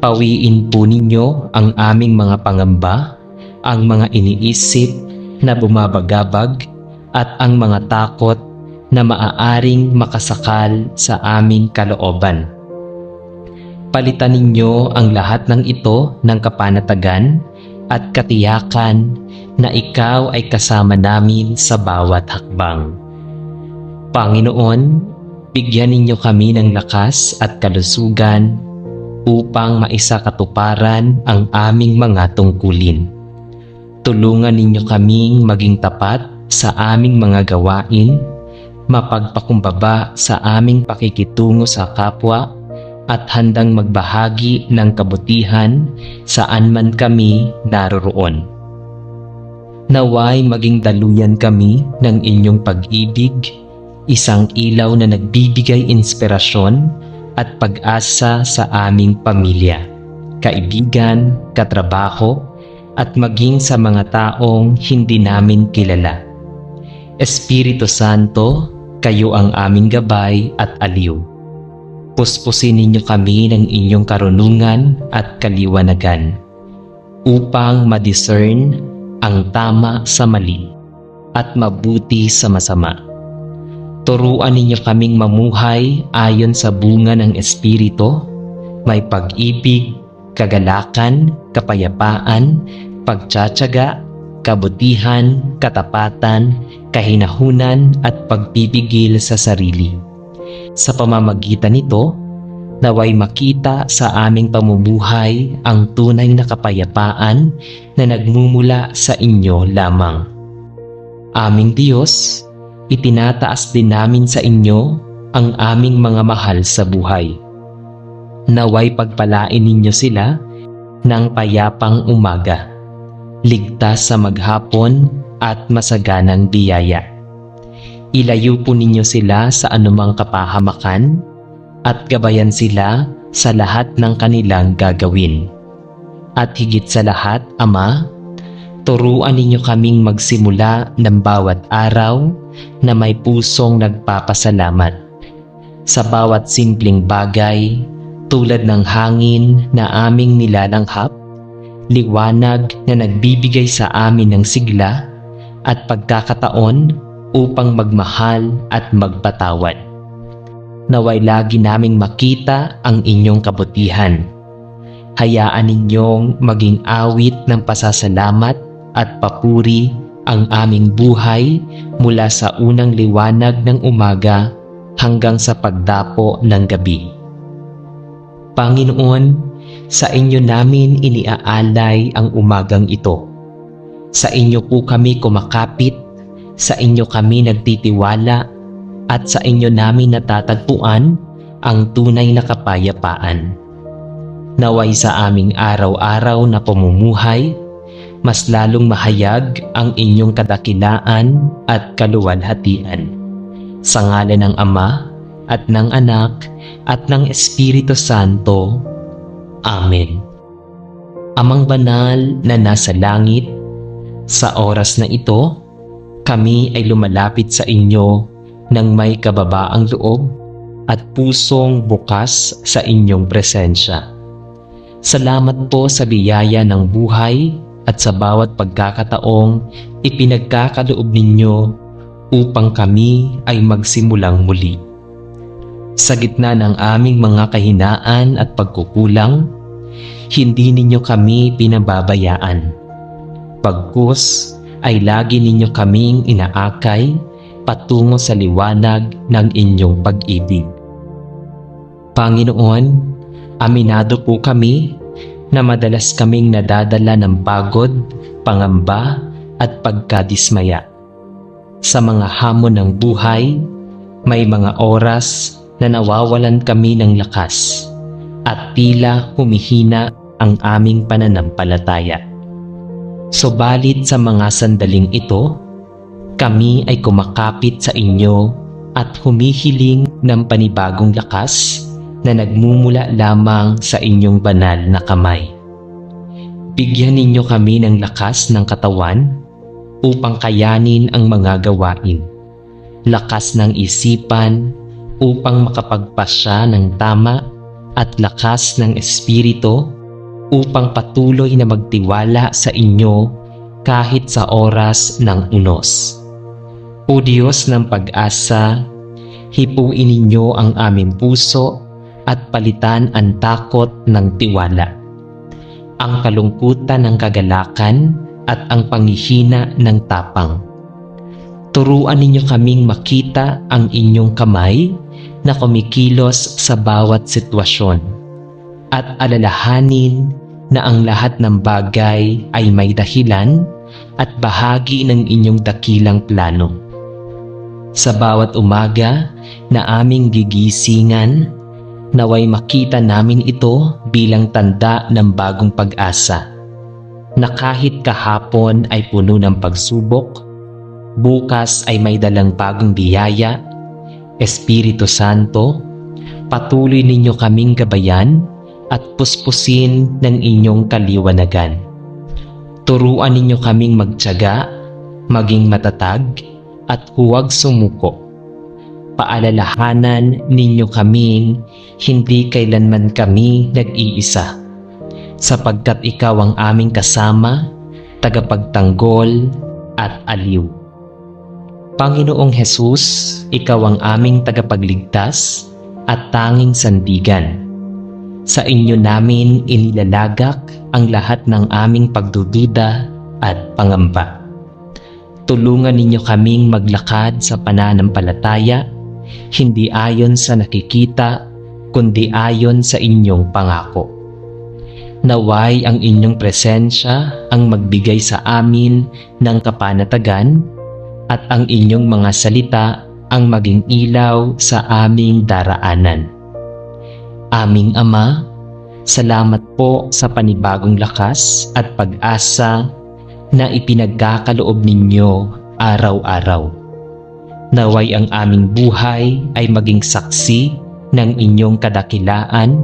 Pawiin po ninyo ang aming mga pangamba, ang mga iniisip na bumabagabag at ang mga takot na maaaring makasakal sa aming kalooban. Palitan ninyo ang lahat ng ito ng kapanatagan at katiyakan na ikaw ay kasama namin sa bawat hakbang. Panginoon, bigyan ninyo kami ng lakas at kalusugan upang maisakatuparan ang aming mga tungkulin. Tulungan ninyo kaming maging tapat sa aming mga gawain, mapagpakumbaba sa aming pakikitungo sa kapwa, at handang magbahagi ng kabutihan saan man kami naroroon. Naway maging daluyan kami ng inyong pag-ibig, isang ilaw na nagbibigay inspirasyon at pag-asa sa aming pamilya, kaibigan, katrabaho, at maging sa mga taong hindi namin kilala. Espiritu Santo, kayo ang aming gabay at aliw. Puspusin ninyo kami ng inyong karunungan at kaliwanagan upang ma-discern ang tama sa mali at mabuti sa masama. Turuan ninyo kaming mamuhay ayon sa bunga ng Espiritu, may pag-ibig, kagalakan, kapayapaan, pagtsatsaga, kabutihan, katapatan, kahinahunan at pagpipigil sa sarili. Sa pamamagitan nito, naway makita sa aming pamumuhay ang tunay na kapayapaan na nagmumula sa inyo lamang. Aming Diyos, itinataas din namin sa inyo ang aming mga mahal sa buhay. Naway pagpalain ninyo sila ng payapang umaga, ligtas sa maghapon at masaganang biyaya. Ilayo po ninyo sila sa anumang kapahamakan at gabayan sila sa lahat ng kanilang gagawin. At higit sa lahat, Ama, turuan ninyo kaming magsimula ng bawat araw na may pusong nagpapasalamat. Sa bawat simpleng bagay, tulad ng hangin na aming nilalanghap, liwanag na nagbibigay sa amin ng sigla, at pagkakataon upang magmahal at magpatawad. Naway lagi naming makita ang inyong kabutihan. Hayaan ninyong maging awit ng pasasalamat at papuri ang aming buhay mula sa unang liwanag ng umaga hanggang sa pagdapo ng gabi. Panginoon, sa inyo namin iniaalay ang umagang ito. Sa inyo po kami kumakapit, sa inyo kami nagtitiwala, at sa inyo namin natatagpuan ang tunay na kapayapaan. Naway sa aming araw-araw na pamumuhay, mas lalong mahayag ang inyong kadakilaan at kaluwalhatian. Sa ngalan ng Ama, at ng Anak, at ng Espiritu Santo. Amen. Amang banal na nasa langit, sa oras na ito, kami ay lumalapit sa inyo ng may kababaang loob at pusong bukas sa inyong presensya. Salamat po sa biyaya ng buhay at sa bawat pagkakataong ipinagkakaloob ninyo upang kami ay magsimulang muli. Sa gitna ng aming mga kahinaan at pagkukulang, hindi ninyo kami pinababayaan. Bagkus ay lagi ninyo kaming inaakay patungo sa liwanag ng inyong pag-ibig. Panginoon, aminado po kami na madalas kaming nadadala ng pagod, pangamba at pagkadismaya. Sa mga hamon ng buhay, may mga oras na nawawalan kami ng lakas at tila humihina ang aming pananampalataya. Subalit sa mga sandaling ito, kami ay kumakapit sa inyo at humihiling ng panibagong lakas na nagmumula lamang sa inyong banal na kamay. Bigyan ninyo kami ng lakas ng katawan upang kayanin ang mga gawain, lakas ng isipan upang makapagpasya ng tama at lakas ng Espiritu upang patuloy na magtiwala sa inyo kahit sa oras ng unos. O Diyos ng pag-asa, hipuin ninyo ang aming puso at palitan ang takot ng tiwala, ang kalungkutan ng kagalakan at ang panghihina ng tapang. Turuan ninyo kaming makita ang inyong kamay na kumikilos sa bawat sitwasyon at alalahanin na ang lahat ng bagay ay may dahilan at bahagi ng inyong dakilang plano. Sa bawat umaga na aming gigisingan, naway makita namin ito bilang tanda ng bagong pag-asa, na kahit kahapon ay puno ng pagsubok, bukas ay may dalang bagong biyaya. Espiritu Santo, patuloy ninyo kaming gabayan at puspusin ng inyong kaliwanagan. Turuan ninyo kaming magtiyaga, maging matatag, at huwag sumuko. Paalalahanan ninyo kaming hindi kailanman kami nag-iisa, sapagkat ikaw ang aming kasama, tagapagtanggol at aliw. Panginoong Hesus, ikaw ang aming tagapagligtas at tanging sandigan. Sa inyo namin inilalagak ang lahat ng aming pagdududa at pangamba. Tulungan ninyo kaming maglakad sa pananampalataya, hindi ayon sa nakikita, kundi ayon sa inyong pangako. Naway ang inyong presensya ang magbigay sa amin ng kapanatagan at ang inyong mga salita ang maging ilaw sa aming daraanan. Aming Ama, salamat po sa panibagong lakas at pag-asa na ipinagkakaloob ninyo araw-araw. Naway ang aming buhay ay maging saksi ng inyong kadakilaan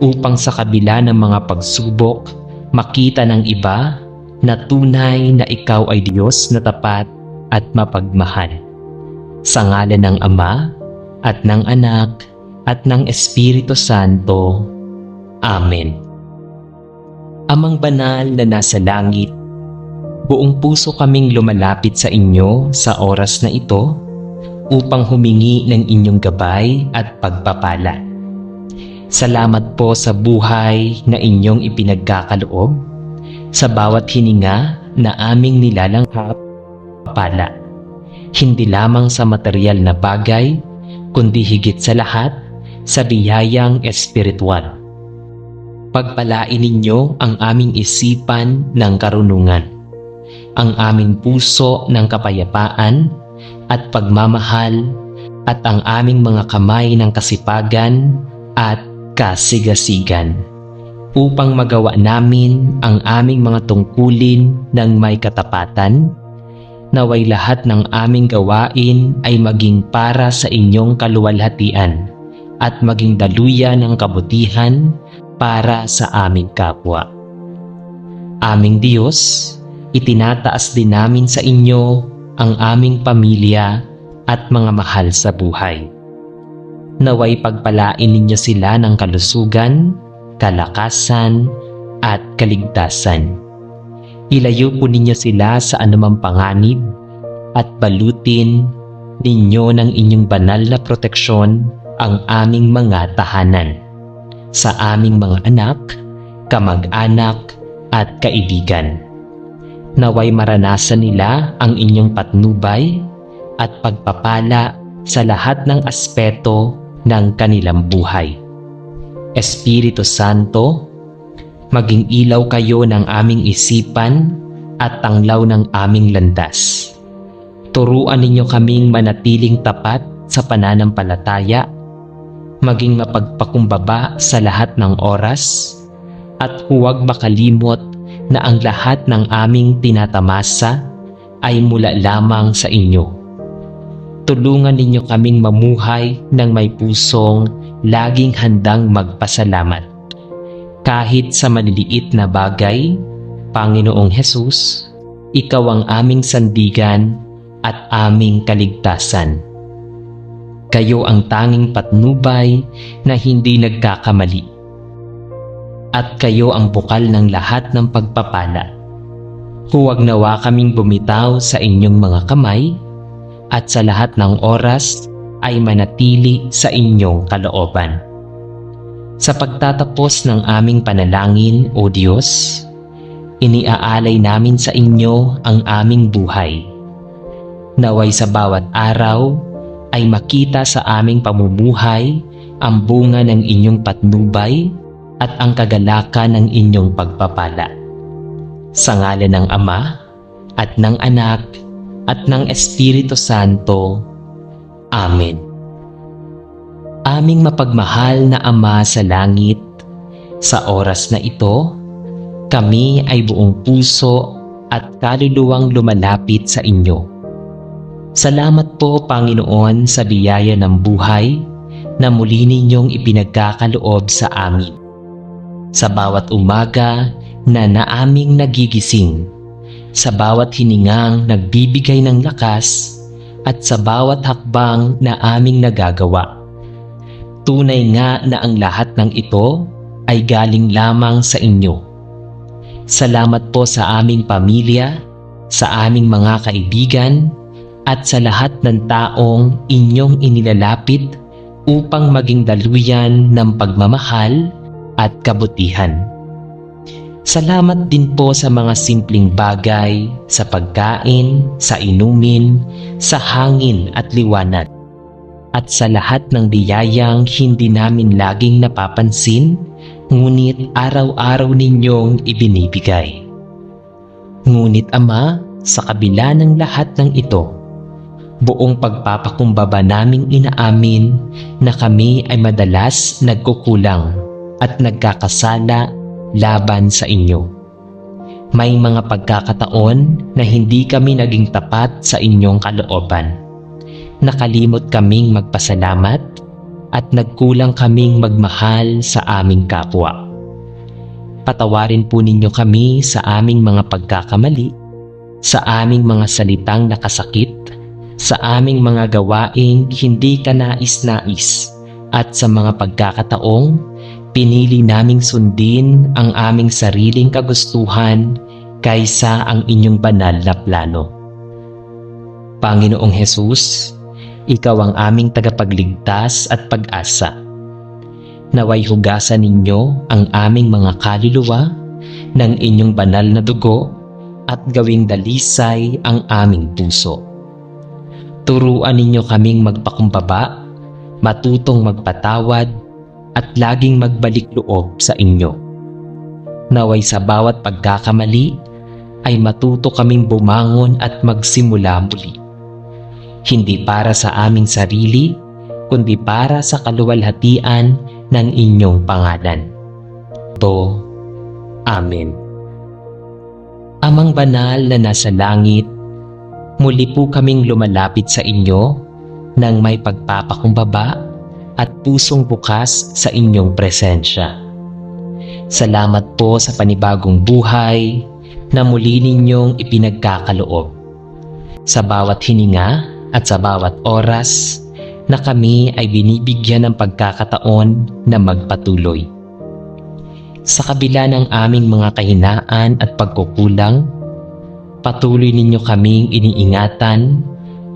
upang sa kabila ng mga pagsubok, makita ng iba na tunay na ikaw ay Diyos na tapat at mapagmahal. Sa ngalan ng Ama at ng Anak at ng Espiritu Santo. Amen. Amang banal na nasa langit, buong puso kaming lumalapit sa inyo sa oras na ito upang humingi ng inyong gabay at pagpapala. Salamat po sa buhay na inyong ipinagkakaloob, sa bawat hininga na aming nilalanghap, pala. Hindi lamang sa material na bagay, kundi higit sa lahat, sa biyayang espiritual. Pagpalain ninyo ang aming isipan ng karunungan, ang aming puso ng kapayapaan at pagmamahal, at ang aming mga kamay ng kasipagan at kasigasigan, upang magawa namin ang aming mga tungkulin ng may katapatan. Naway lahat ng aming gawain ay maging para sa inyong kaluwalhatian at maging daluyan ng kabutihan para sa aming kapwa. Aming Diyos, itinataas din namin sa inyo ang aming pamilya at mga mahal sa buhay. Naway pagpalain ninyo sila ng kalusugan, kalakasan, at kaligtasan. Ilayo po ninyo sila sa anumang panganib at balutin ninyo ng inyong banal na proteksyon ang aming mga tahanan, sa aming mga anak, kamag-anak at kaibigan. Naway maranasan nila ang inyong patnubay at pagpapala sa lahat ng aspeto ng kanilang buhay. Espiritu Santo, maging ilaw kayo ng aming isipan at tanglaw ng aming landas. Turuan ninyo kaming manatiling tapat sa pananampalataya, maging mapagpakumbaba sa lahat ng oras, at huwag makalimot na ang lahat ng aming tinatamasa ay mula lamang sa inyo. Tulungan ninyo kaming mamuhay ng may pusong laging handang magpasalamat. Kahit sa maliliit na bagay, Panginoong Hesus, ikaw ang aming sandigan at aming kaligtasan. kayo ang tanging patnubay na hindi nagkakamali. At kayo ang bukal ng lahat ng pagpapala. Huwag nawa kaming bumitaw sa inyong mga kamay, at sa lahat ng oras ay manatili sa inyong kalooban. Sa pagtatapos ng aming panalangin, O Diyos, iniaalay namin sa inyo ang aming buhay. Naway sa bawat araw ay makita sa aming pamumuhay ang bunga ng inyong patnubay at ang kagalakan ng inyong pagpapala. Sa ngalan ng Ama at ng Anak at ng Espiritu Santo. Amen. Aming mapagmahal na Ama sa langit, sa oras na ito, kami ay buong puso at kaluluwang lumalapit sa inyo. Salamat po, Panginoon, sa biyaya ng buhay na muli ninyong ipinagkakaloob sa amin. Sa bawat umaga na naaming nagigising, sa bawat hiningang nagbibigay ng lakas, at sa bawat hakbang na aming nagagawa. Tunay nga na ang lahat ng ito ay galing lamang sa inyo. Salamat po sa aming pamilya, sa aming mga kaibigan, at sa lahat ng taong inyong inilalapit upang maging daluyan ng pagmamahal at kabutihan. Salamat din po sa mga simpleng bagay, sa pagkain, sa inumin, sa hangin at liwanag, at sa lahat ng biyayang hindi namin laging napapansin, ngunit araw-araw ninyong ibinibigay. Ngunit Ama, sa kabila ng lahat ng ito, buong pagpapakumbaba naming inaamin na kami ay madalas nagkukulang at nagkakasala laban sa inyo. May mga pagkakataon na hindi kami naging tapat sa inyong kalooban. Nakalimot kaming magpasalamat at nagkulang kaming magmahal sa aming kapwa. Patawarin po ninyo kami sa aming mga pagkakamali, sa aming mga salitang nakasakit, sa aming mga gawaing hindi kanais-nais, at sa mga pagkakataong pinili naming sundin ang aming sariling kagustuhan kaysa ang inyong banal na plano. Panginoong Hesus, Ikaw ang aming tagapagligtas at pag-asa. Naway hugasan ninyo ang aming mga kaluluwa ng inyong banal na dugo at gawing dalisay ang aming puso. Turuan ninyo kaming magpakumbaba, matutong magpatawad, at laging magbalik loob sa inyo. Naway sa bawat pagkakamali ay matuto kaming bumangon at magsimula muli. Hindi para sa aming sarili, kundi para sa kaluwalhatian ng inyong pangalan. Amen. Amang banal na nasa langit, muli po kaming lumalapit sa inyo nang may pagpapakumbaba at pusong bukas sa inyong presensya. Salamat po sa panibagong buhay na muli ninyong ipinagkakaloob. Sa bawat hininga at sa bawat oras na kami ay binibigyan ng pagkakataon na magpatuloy. Sa kabila ng aming mga kahinaan at pagkukulang, patuloy ninyo kaming iniingatan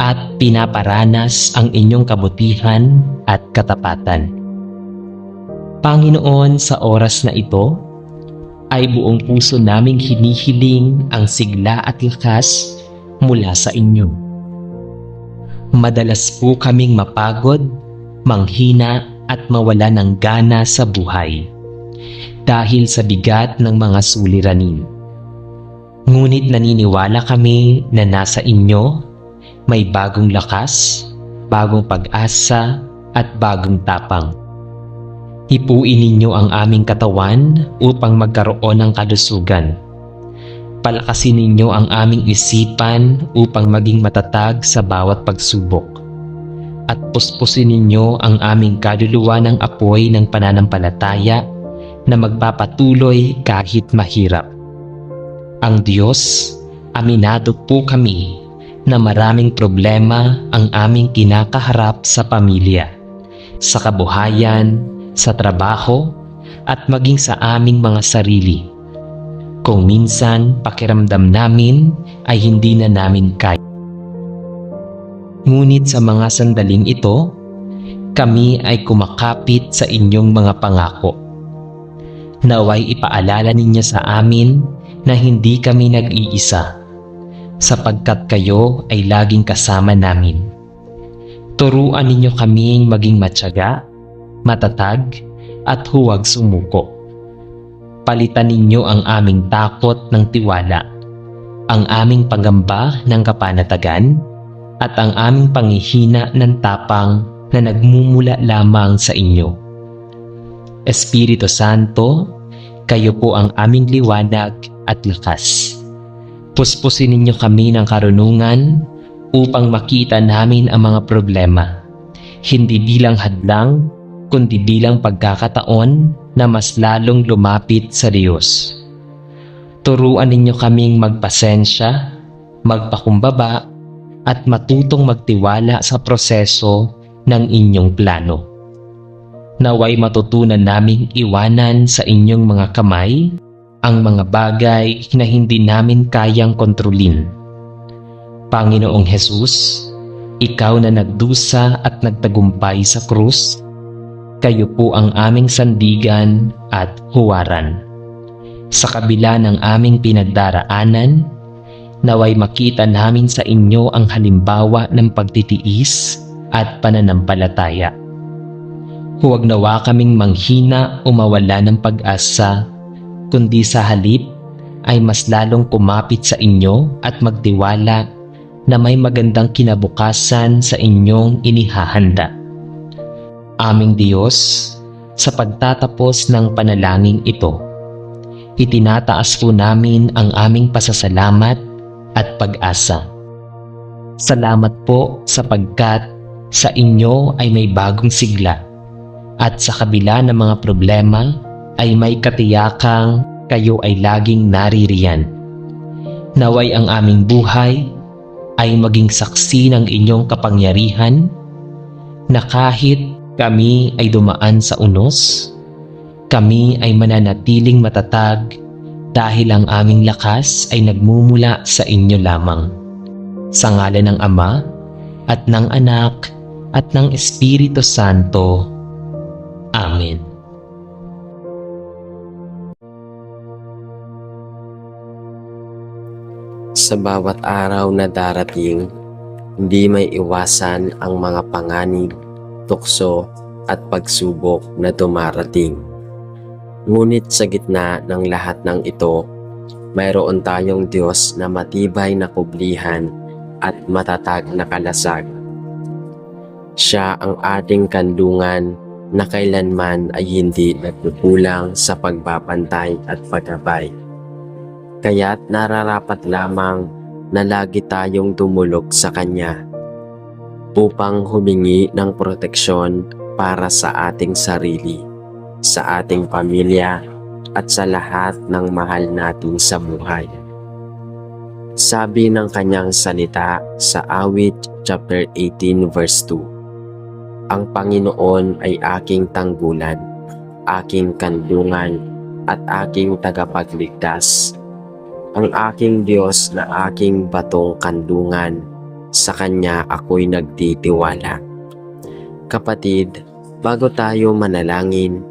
at pinaparanas ang inyong kabutihan at katapatan. Panginoon, sa oras na ito, ay buong puso naming hinihiling ang sigla at lakas mula sa inyo. Madalas po kaming mapagod, manghina at mawala ng gana sa buhay dahil sa bigat ng mga suliranin. Ngunit naniniwala kami na nasa inyo may bagong lakas, bagong pag-asa at bagong tapang. Hipuin ninyo ang aming katawan upang magkaroon ng kalusugan. Palakasin ninyo ang aming isipan upang maging matatag sa bawat pagsubok. At puspusin ninyo ang aming kaluluwa ng apoy ng pananampalataya na magpapatuloy kahit mahirap. Ang Diyos, aminado po kami na maraming problema ang aming kinakaharap sa pamilya, sa kabuhayan, sa trabaho, at maging sa aming mga sarili. Kung minsan pakiramdam namin ay hindi na namin kaya. Ngunit sa mga sandaling ito, kami ay kumakapit sa inyong mga pangako. Naway ipaalala ninyo sa amin na hindi kami nag-iisa, sapagkat kayo ay laging kasama namin. Turuan ninyo kaming maging matyaga, matatag, at huwag sumuko. Palitan ninyo ang aming takot ng tiwala, ang aming pagamba ng kapanatagan, at ang aming panghihina ng tapang na nagmumula lamang sa inyo. Espiritu Santo, kayo po ang aming liwanag at lakas. Puspusin ninyo kami ng karunungan upang makita namin ang mga problema, hindi bilang hadlang, kundi bilang pagkakataon na mas lalong lumapit sa Diyos. Turuan ninyo kaming magpasensya, magpakumbaba, at matutong magtiwala sa proseso ng inyong plano. Naway matutunan naming iwanan sa inyong mga kamay ang mga bagay na hindi namin kayang kontrolin. Panginoong Hesus, ikaw na nagdusa at nagtagumpay sa krus, kayo po ang aming sandigan at huwaran. Sa kabila ng aming pinagdaraanan, naway makita namin sa inyo ang halimbawa ng pagtitiis at pananampalataya. Huwag nawa kaming manghina o mawala ng pag-asa, kundi sa halip ay mas lalong kumapit sa inyo at magtiwala na may magandang kinabukasan sa inyong inihahanda. Aming Diyos, sa pagtatapos ng panalangin ito, itinataas po namin ang aming pasasalamat at pag-asa. Salamat po sapagkat sa inyo ay may bagong sigla at sa kabila ng mga problema ay may katiyakang kayo ay laging naririyan. Naway ang aming buhay ay maging saksi ng inyong kapangyarihan na kahit kami ay dumaan sa unos, kami ay mananatiling matatag dahil ang aming lakas ay nagmumula sa inyo lamang. Sa ngalan ng Ama, at ng Anak, at ng Espiritu Santo. Amen. Sa bawat araw na darating, hindi may iwasan ang mga panganib, tukso, at pagsubok na dumarating. Ngunit sa gitna ng lahat ng ito, mayroon tayong Diyos na matibay na kublihan at matatag na kalasag. Siya ang ating kandungan na kailanman ay hindi nagkukulang sa pagbabantay at paggabay. Kaya't nararapat lamang na lagi tayong dumulog sa Kanya upang humingi ng proteksyon para sa ating sarili, sa ating pamilya, at sa lahat ng mahal natin sa buhay. Sabi ng Kanyang salita sa Awit chapter 18 verse 2, "Ang Panginoon ay aking tanggulan, aking kandungan, at aking tagapagligtas. Ang aking Diyos na aking batong kandungan, sa Kanya ako'y nagtitiwala." Kapatid, bago tayo manalangin,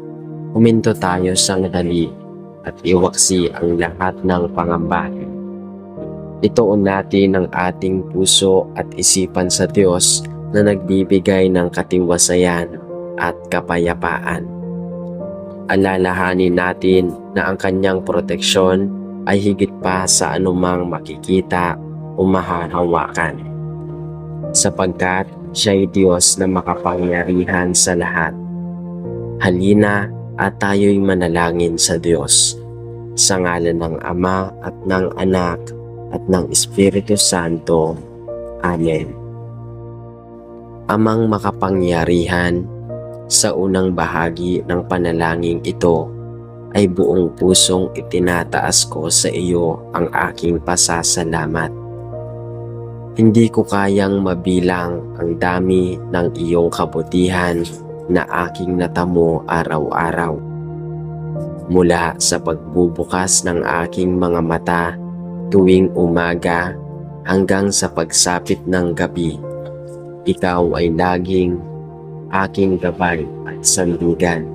huminto tayo sandali at iwaksi ang lahat ng pangamba. Ituon natin ang ating puso at isipan sa Diyos na nagbibigay ng katiwasayan at kapayapaan. Alalahanin natin na ang Kanyang proteksyon ay higit pa sa anumang makikita o mahahawakan, sapagkat Siya'y Diyos na makapangyarihan sa lahat. Halina at tayo'y manalangin sa Diyos. Sa ngalan ng Ama at ng Anak at ng Espiritu Santo. Amen. Amang makapangyarihan, sa unang bahagi ng panalangin ito ay buong pusong itinataas ko sa iyo ang aking pasasalamat. Hindi ko kayang mabilang ang dami ng iyong kabutihan na aking natamo araw-araw. Mula sa pagbubukas ng aking mga mata tuwing umaga hanggang sa pagsapit ng gabi, ikaw ay laging aking gabay at sandigan.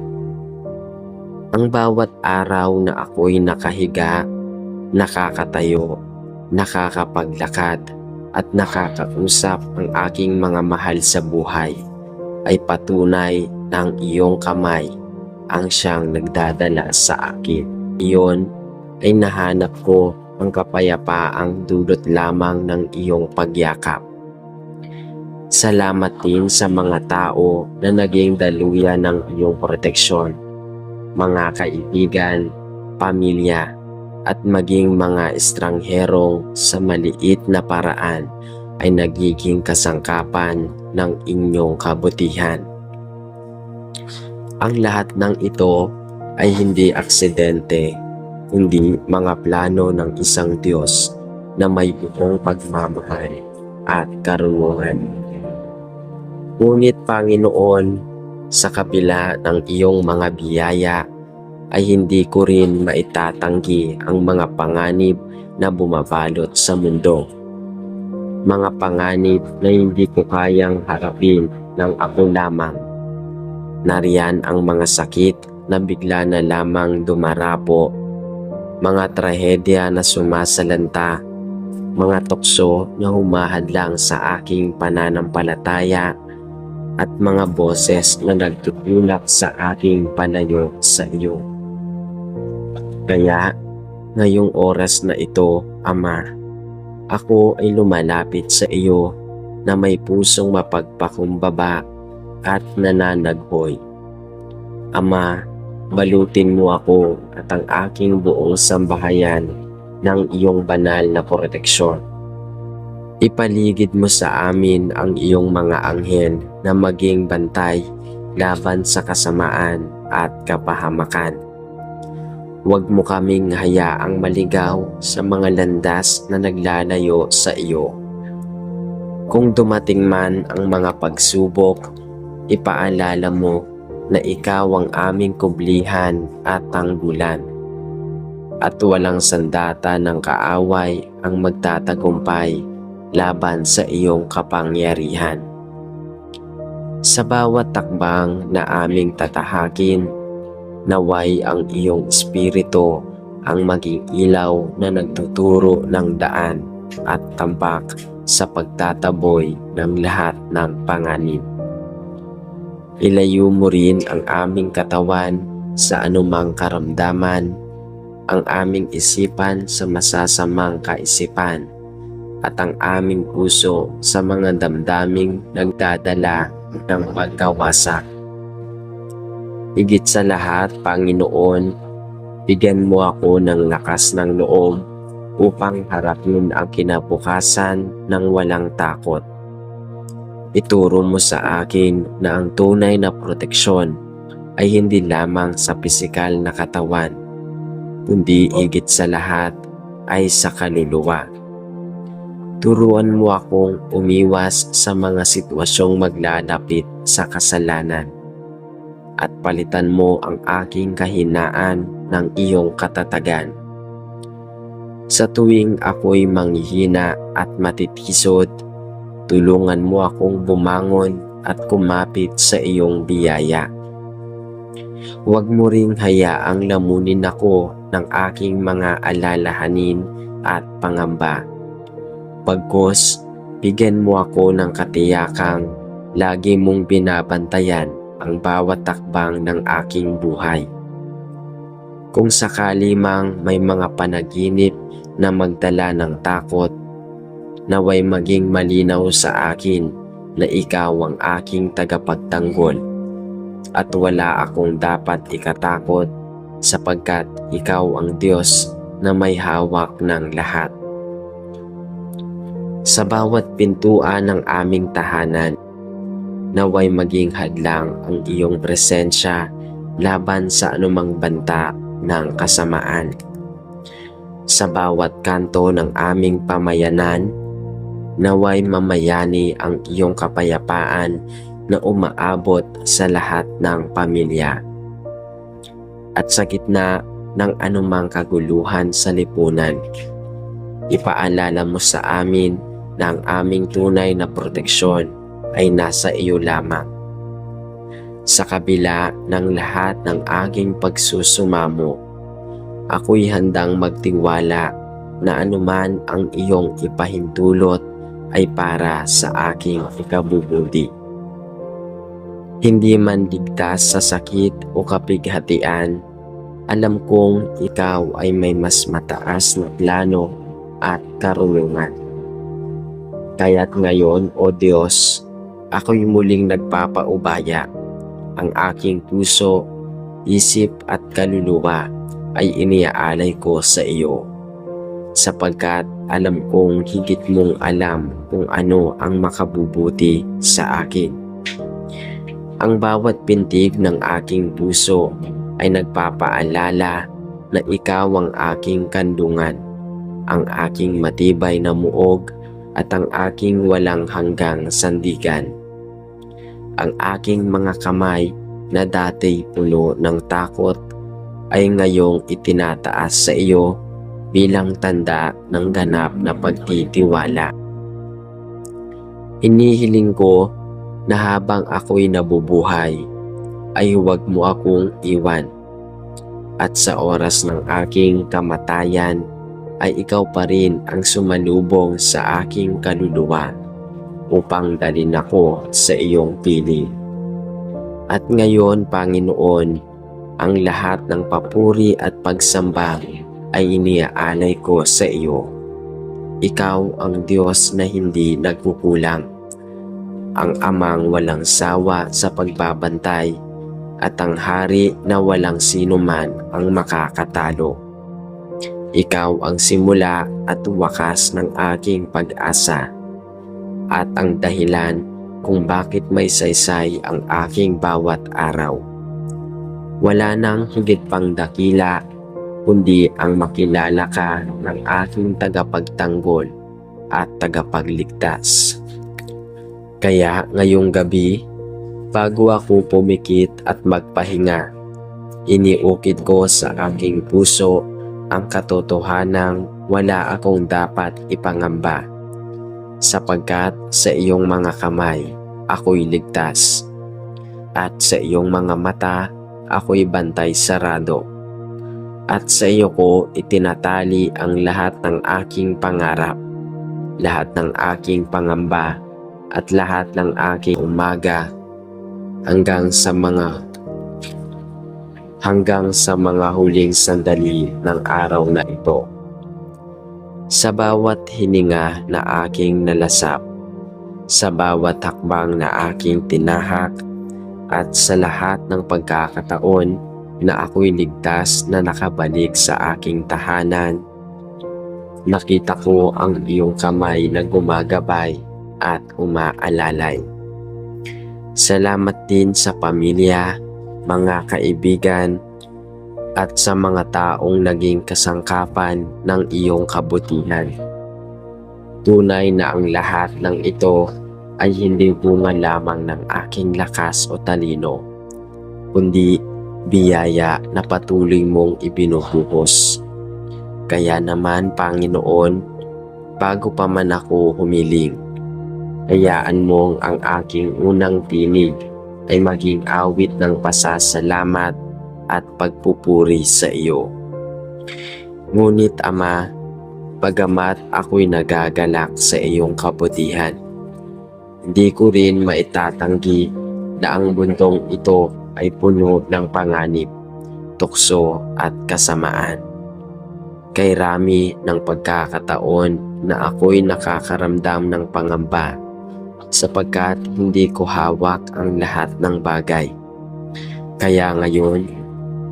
Ang bawat araw na ako'y nakahiga, nakakatayo, nakakapaglakad at nakakausap ang aking mga mahal sa buhay ay patunay ng iyong kamay ang siyang nagdadala sa akin. Iyon ay nahanap ko ang kapayapaang dulot lamang ng iyong pagyakap. Salamat din sa mga tao na naging daluyan ng iyong proteksyon, mga kaibigan, pamilya, at maging mga estrangherong sa maliit na paraan ay nagiging kasangkapan ng inyong kabutihan. Ang lahat ng ito ay hindi aksidente, kundi mga plano ng isang Diyos na may buong pagmamahal at karunungan. Ngunit Panginoon, sa kabila ng iyong mga biyaya, ay hindi ko rin maitatanggi ang mga panganib na bumabalot sa mundo. Mga panganib na hindi ko kayang harapin ng ako lamang. Nariyan ang mga sakit na bigla na lamang dumarapo, mga trahedya na sumasalanta, mga tukso na humahadlang sa aking pananampalataya, at mga boses na nagtutulak sa aking palayo sa iyo. Kaya, ngayong oras na ito, Ama, ako ay lumalapit sa iyo na may pusong mapagpakumbaba at nananaghoy. Ama, balutin mo ako at ang aking buong sambahayan ng iyong banal na proteksyon. Ipaligid mo sa amin ang iyong mga anghel na maging bantay laban sa kasamaan at kapahamakan. Huwag mo kaming hayaang maligaw sa mga landas na naglalayo sa iyo. Kung dumating man ang mga pagsubok, ipaalala mo na ikaw ang aming kublihan at tanggulan. At walang sandata ng kaaway ang magtatagumpay laban sa iyong kapangyarihan. Sa bawat takbang na aming tatahakin, naway ang iyong espiritu ang maging ilaw na nagtuturo ng daan at tambak sa pagtataboy ng lahat ng panganib. Ilayo mo rin ang aming katawan sa anumang karamdaman, ang aming isipan sa masasamang kaisipan, at ang aming puso sa mga damdaming nagdadala ng pagkawasak. Higit sa lahat, Panginoon, bigyan mo ako ng lakas ng loob upang harapin ang kinabukasan ng walang takot. Ituro mo sa akin na ang tunay na proteksyon ay hindi lamang sa pisikal na katawan, kundi higit sa lahat ay sa kaluluwa. Turuan mo akong umiwas sa mga sitwasyong maglalapit sa kasalanan at palitan mo ang aking kahinaan ng iyong katatagan. Sa tuwing ako'y manghihina at matitisod, tulungan mo akong bumangon at kumapit sa iyong biyaya. Huwag mo ring hayaang lamunin ako ng aking mga alalahanin at pangamba. Pagkos, bigyan mo ako ng katiyakang lagi mong binabantayan ang bawat takbang ng aking buhay. Kung sakali mang may mga panaginip na magdala ng takot, naway maging malinaw sa akin na ikaw ang aking tagapagtanggol at wala akong dapat ikatakot sapagkat ikaw ang Diyos na may hawak ng lahat. Sa bawat pintuan ng aming tahanan, naway maging hadlang ang iyong presensya laban sa anumang banta ng kasamaan. Sa bawat kanto ng aming pamayanan, Naway mamayani ang iyong kapayapaan na umaabot sa lahat ng pamilya. At sa gitna ng anumang kaguluhan sa lipunan, ipaalala mo sa amin na ang aming tunay na proteksyon ay nasa iyo lamang. Sa kabila ng lahat ng aking pagsusumamo, ako'y handang magtiwala na anuman ang iyong ipahintulot ay para sa aking ikabubuti. Hindi man ligtas sa sakit o kapighatian, alam kong ikaw ay may mas mataas na plano at karunungan. Kaya't ngayon, O Diyos, ako'y muling nagpapaubaya. Ang aking puso, isip at kaluluwa ay iniaalay ko sa iyo, sapagkat alam kong higit mong alam kung ano ang makabubuti sa akin. Ang bawat pintig ng aking puso ay nagpapaalala na ikaw ang aking kandungan, ang aking matibay na muog at ang aking walang hanggang sandigan. Ang aking mga kamay na dati puno ng takot ay ngayong itinataas sa iyo bilang tanda ng ganap na pagtitiwala. Hinihiling ko na habang ako'y nabubuhay ay huwag mo akong iwan, at sa oras ng aking kamatayan ay ikaw pa rin ang sumalubong sa aking kaluluwa upang dalhin ako sa iyong piling. At ngayon, Panginoon, ang lahat ng papuri at pagsamba ay iniaalay ko sa iyo. Ikaw ang Diyos na hindi nagkukulang, ang amang walang sawa sa pagbabantay, at ang hari na walang sinuman ang makakatalo. Ikaw ang simula at wakas ng aking pag-asa, at ang dahilan kung bakit may saysay ang aking bawat araw. Wala nang higit pang dakila kundi ang makilala ka ng aking tagapagtanggol at tagapagligtas. Kaya ngayong gabi, bago ako pumikit at magpahinga, iniukit ko sa aking puso ang katotohanang wala akong dapat ipangamba, sapagkat sa iyong mga kamay ako'y ligtas, at sa iyong mga mata ako'y bantay sarado, at sa iyo ko itinatali ang lahat ng aking pangarap, lahat ng aking pangamba, at lahat ng aking umaga hanggang sa mga huling sandali ng araw na ito. Sa bawat hininga na aking nalasap, sa bawat hakbang na aking tinahak, at sa lahat ng pagkakataon na ako'y ligtas na nakabalik sa aking tahanan, nakita ko ang iyong kamay na gumagabay at umaalalay. Salamat din sa pamilya, mga kaibigan, at sa mga taong naging kasangkapan ng iyong kabutihan. Tunay na ang lahat ng ito ay hindi bunga lamang ng aking lakas o talino, kundi biyaya na patuloy mong ibinubuhos. Kaya naman, Panginoon, bago pa man ako humiling, hayaan mong ang aking unang tinig ay maging awit ng pasasalamat at pagpupuri sa iyo. Ngunit Ama, bagamat ako'y nagagalak sa iyong kabutihan, hindi ko rin maitatanggi na ang mundong ito ay puno ng panganib, tukso at kasamaan. Kay rami ng pagkakataon na ako'y nakakaramdam ng pangamba, sapagkat hindi ko hawak ang lahat ng bagay. Kaya ngayon,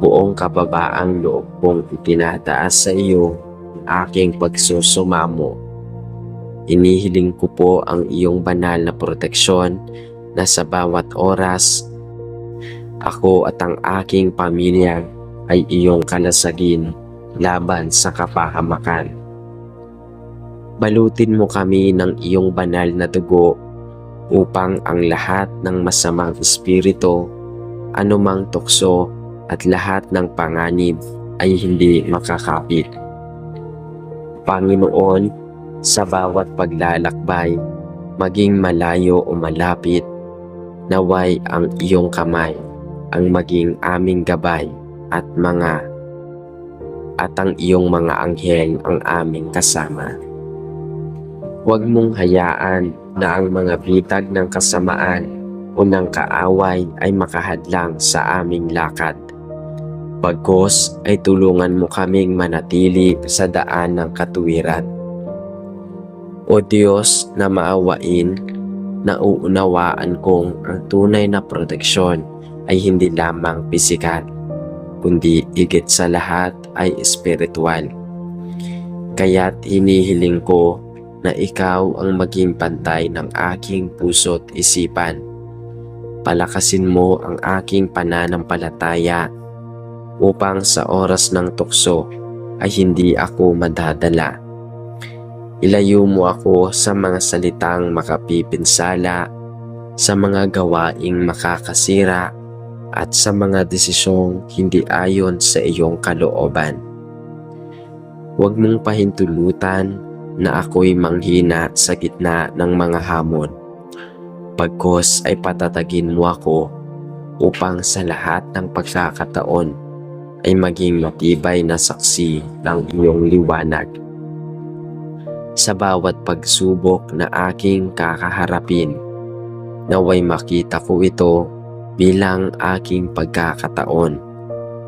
buong kababaang loob kong itinataas sa iyo ang aking pagsusumamo. Inihiling ko po ang iyong banal na proteksyon na sa bawat oras, ako at ang aking pamilya ay iyong kalasagin laban sa kapahamakan. Balutin mo kami ng iyong banal na dugo upang ang lahat ng masamang espiritu, anumang tukso at lahat ng panganib ay hindi makakapit. Panginoon, sa bawat paglalakbay, maging malayo o malapit, naway ang iyong kamay ang maging aming gabay at ang iyong mga anghel ang aming kasama. Huwag mong hayaan na ang mga bitag ng kasamaan o ng kaaway ay makahadlang sa aming lakad. Bagkus ay tulungan mo kaming manatili sa daan ng katuwiran. O Diyos na maawain, nauunawaan kong ang tunay na proteksyon ay hindi lamang pisikal, kundi higit sa lahat ay espiritual. Kaya't hinihiling ko na ikaw ang maging pantay ng aking puso't isipan. Palakasin mo ang aking pananampalataya upang sa oras ng tukso ay hindi ako madadala. Ilayo mo ako sa mga salitang makapipinsala, sa mga gawaing makakasira, at sa mga desisyong hindi ayon sa iyong kalooban. Huwag mong pahintulutan na ako'y manghina sa gitna ng mga hamon. Bagkus ay patatagin mo ako upang sa lahat ng pagkakataon ay maging matibay na saksi ng iyong liwanag. Sa bawat pagsubok na aking kakaharapin, naway makita ko ito bilang aking pagkakataon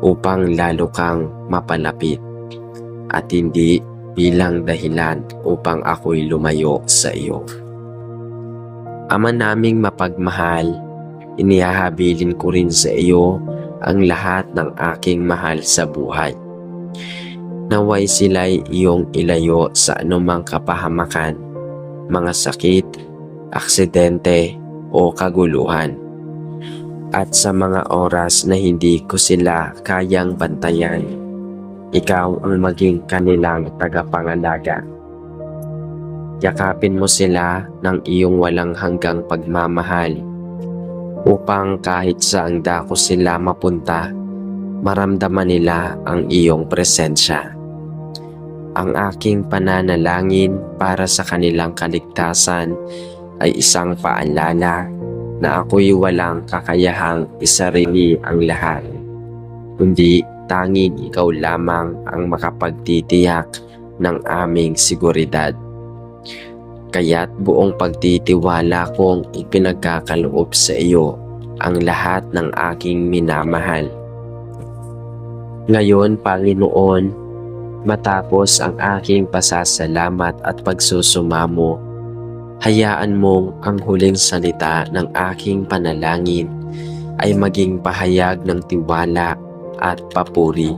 upang lalo kang mapalapit at hindi bilang dahilan upang ako'y lumayo sa iyo. Ama naming mapagmahal, inihahabilin ko rin sa iyo ang lahat ng aking mahal sa buhay. Naway sila'y iyong ilayo sa anumang kapahamakan, mga sakit, aksidente o kaguluhan. At sa mga oras na hindi ko sila kayang bantayan, ikaw ang maging kanilang tagapangalaga. Yakapin mo sila ng iyong walang hanggang pagmamahal upang kahit saang dako sila mapunta, maramdaman nila ang iyong presensya. Ang aking pananalangin para sa kanilang kaligtasan ay isang paalala na ako'y walang kakayahang isarili ang lahat, kundi tanging ikaw lamang ang makapagtitiyak ng aming seguridad. Kaya't buong pagtitiwala kong ipinagkakaloob sa iyo ang lahat ng aking minamahal. Ngayon, Panginoon, matapos ang aking pasasalamat at pagsusumamo, hayaan mong ang huling salita ng aking panalangin ay maging pahayag ng tiwala at papuri.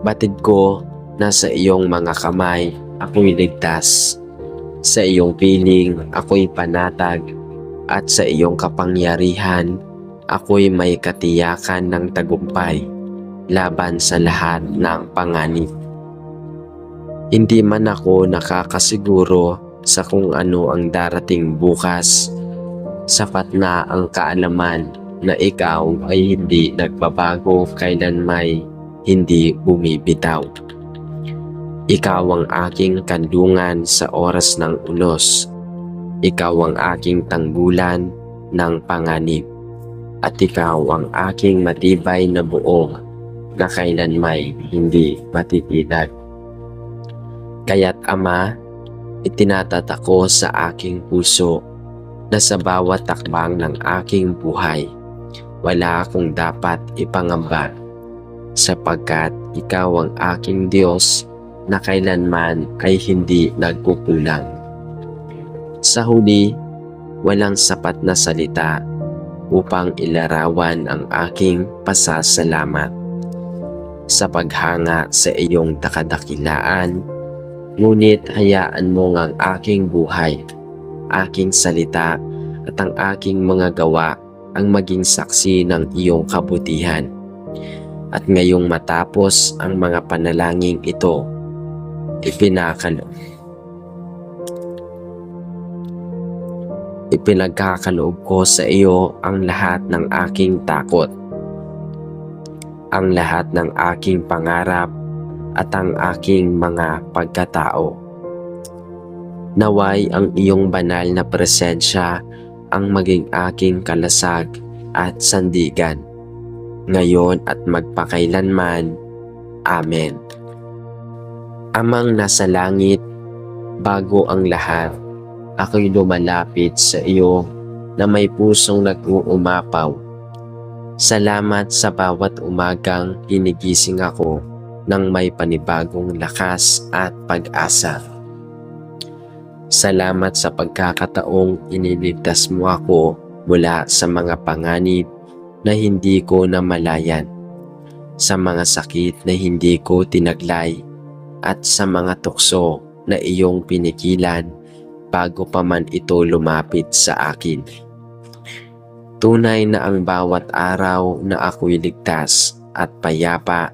Batid ko na sa iyong mga kamay ako'y ligtas, sa iyong piling ako'y panatag, at sa iyong kapangyarihan ako'y may katiyakan ng tagumpay laban sa lahat ng panganib. Hindi man ako nakakasiguro sa kung ano ang darating bukas, sapat na ang kaalaman na ikaw ay hindi nagbabago kailanmay, hindi bumibitaw. Ikaw ang aking kandungan sa oras ng unos. Ikaw ang aking tanggulan ng panganib. At ikaw ang aking matibay na buong na kailanmay hindi matitinag. Kaya't Ama, itinatatak ko sa aking puso na sa bawat takbang ng aking buhay, wala akong dapat ipangamba, sapagkat ikaw ang aking Diyos na kailanman ay hindi nagkukulang. Sa huli, walang sapat na salita upang ilarawan ang aking pasasalamat sa paghanga sa iyong dakadakilaan, ngunit hayaan mo ang aking buhay, aking salita at ang aking mga gawa ang maging saksi ng iyong kabutihan. At ngayong matapos ang mga panalangin ito, ipinagkakaloob ko sa iyo ang lahat ng aking takot, ang lahat ng aking pangarap at ang aking mga pagkatao. Naway ang iyong banal na presensya ang maging aking kalasag at sandigan, ngayon at magpakailanman. Amen. Amang nasa langit, bago ang lahat, ako'y lumalapit sa iyo na may pusong nag-uumapaw. Salamat sa bawat umagang ginigising ako ng may panibagong lakas at pag-asa. Salamat sa pagkakataong iniligtas mo ako mula sa mga panganib na hindi ko namalayan, sa mga sakit na hindi ko tinaglay, at sa mga tukso na iyong pinigilan bago pa man ito lumapit sa akin. Tunay na ang bawat araw na ako'y ligtas at payapa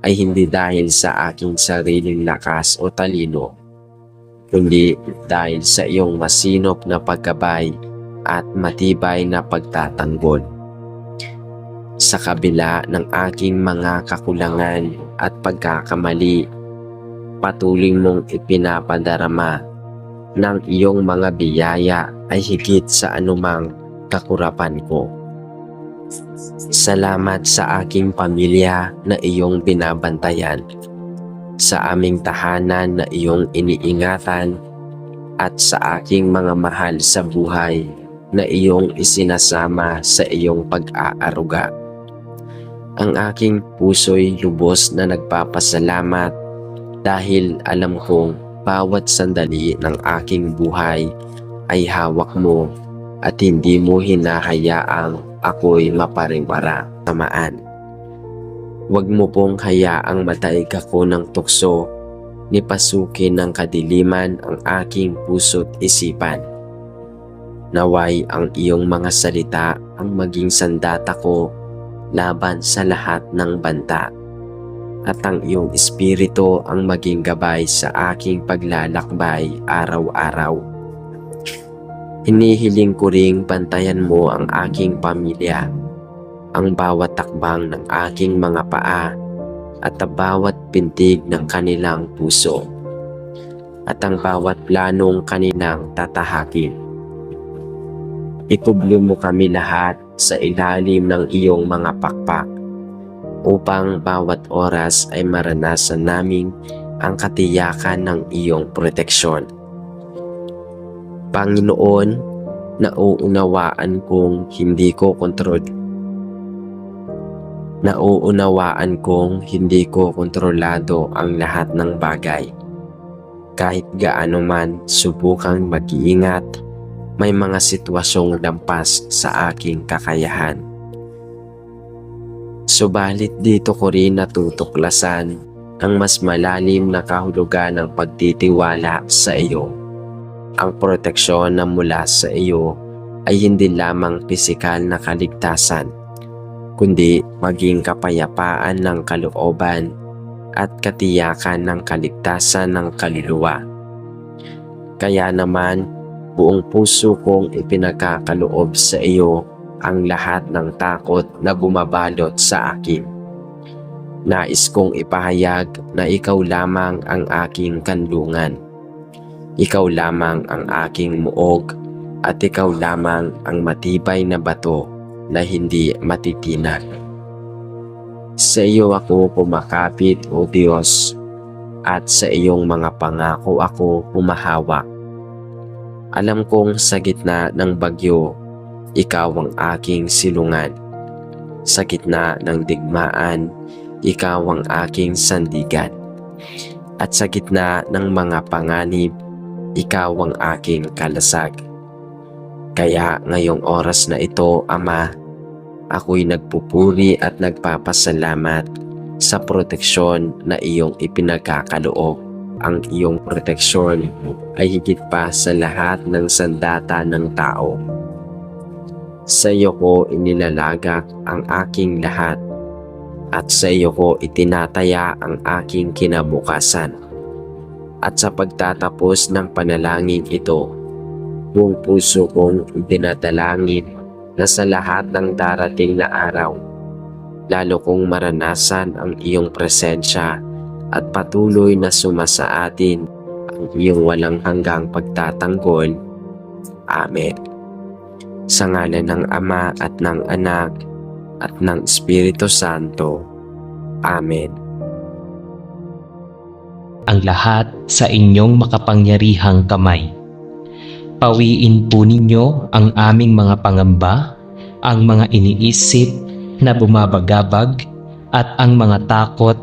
ay hindi dahil sa aking sariling lakas o talino, kundi dahil sa iyong masinop na paggabay at matibay na pagtatanggol. Sa kabila ng aking mga kakulangan at pagkakamali, patuloy mong ipinapadarama ng iyong mga biyaya ay higit sa anumang kakurapan ko. Salamat sa aking pamilya na iyong binabantayan, sa aming tahanan na iyong iniingatan, at sa aking mga mahal sa buhay na iyong isinasama sa iyong pag-aaruga. Ang aking puso'y lubos na nagpapasalamat dahil alam kong bawat sandali ng aking buhay ay hawak mo at hindi mo hinahayaang ako'y mapariwara tamaan. Huwag mo pong hayaang mataig ako ng tukso ni pasukin ng kadiliman ang aking puso't isipan. Naway ang iyong mga salita ang maging sandata ko laban sa lahat ng banta, at ang iyong espiritu ang maging gabay sa aking paglalakbay araw-araw. Hinihiling ko ring bantayan mo ang aking pamilya, ang bawat takbang ng aking mga paa at ang bawat pintig ng kanilang puso at ang bawat planong kanilang tatahakin. Ikubli mo kami lahat sa ilalim ng iyong mga pakpak upang bawat oras ay maranasan naming ang katiyakan ng iyong proteksyon. Panginoon, nauunawaan kong hindi ko kontrolado ang lahat ng bagay. Kahit gaano man subukang mag-iingat, may mga sitwasyong lampas sa aking kakayahan. Subalit dito ko rin natutuklasan ang mas malalim na kahulugan ng pagtitiwala sa iyo. Ang proteksyon na mula sa iyo ay hindi lamang pisikal na kaligtasan, kundi maging kapayapaan ng kalooban at katiyakan ng kaligtasan ng kaluluwa. Kaya naman, buong puso kong ipinagkakaloob sa iyo ang lahat ng takot na bumabalot sa akin. Nais kong ipahayag na ikaw lamang ang aking kanlungan. Ikaw lamang ang aking muog at ikaw lamang ang matibay na bato na hindi matitinag. Sa iyo ako kumakapit, O Diyos, at sa iyong mga pangako ako humahawak. Alam kong sa gitna ng bagyo, ikaw ang aking silungan. Sa gitna ng digmaan, ikaw ang aking sandigan. At sa gitna ng mga panganib, ikaw ang aking kalasag. Kaya ngayong oras na ito, Ama, ako'y nagpupuri at nagpapasalamat sa proteksyon na iyong ipinagkakaloob. Ang iyong proteksyon ay higit pa sa lahat ng sandata ng tao. Sa iyo ko inilalagak ang aking lahat at sa iyo ko itinataya ang aking kinabukasan. At sa pagtatapos ng panalangin ito, Buong puso kong dinadalangin na sa lahat ng darating na araw, lalo kong maranasan ang iyong presensya at patuloy na sumasa atin ang iyong walang hanggang pagtatanggol. Amen. Sa ngalan ng Ama at ng Anak at ng Espiritu Santo. Amen. Ang lahat sa inyong makapangyarihang kamay. Pawiin po ninyo ang aming mga pangamba, ang mga iniisip na bumabagabag at ang mga takot